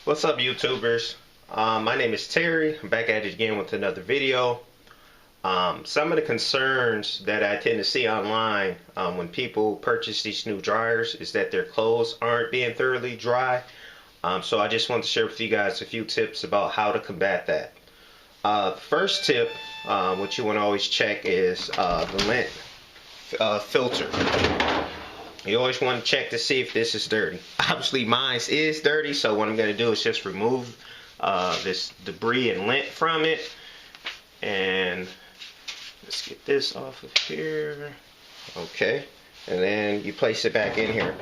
What's up, YouTubers? My name is Terry. I'm back at it again with another video. Some of the concerns that I tend to see online when people purchase these new dryers is that their clothes aren't being thoroughly dry. So I just want to share with you guys a few tips about how to combat that. First tip, what you want to always check is the lint filter. You always want to check to see if this is dirty. Obviously mine is dirty, so what I'm going to do is just remove this debris and lint from it. And let's get this off of here. Okay, and then you place it back in here.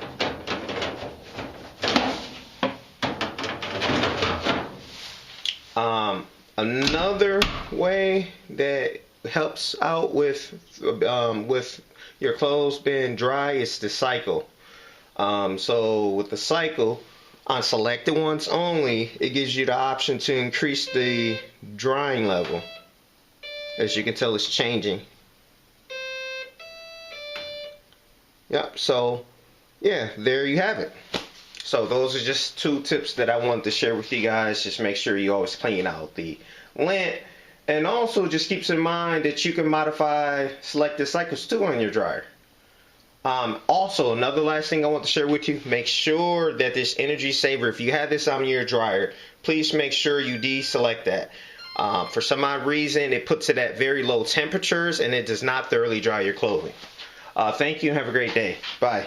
Another way that helps out with your clothes being dry is the cycle. So with the cycle, on selected ones only, it gives you the option to increase the drying level. As you can tell, it's changing. Yep, so yeah, there you have it. So those are just two tips that I wanted to share with you guys. Just make sure you always clean out the lint. And also just keeps in mind that you can modify selected cycles too on your dryer. Also, another last thing I want to share with you, make sure that this energy saver, if you have this on your dryer, please make sure you deselect that. For some odd reason, it puts it at very low temperatures and it does not thoroughly dry your clothing. Thank you and have a great day. Bye.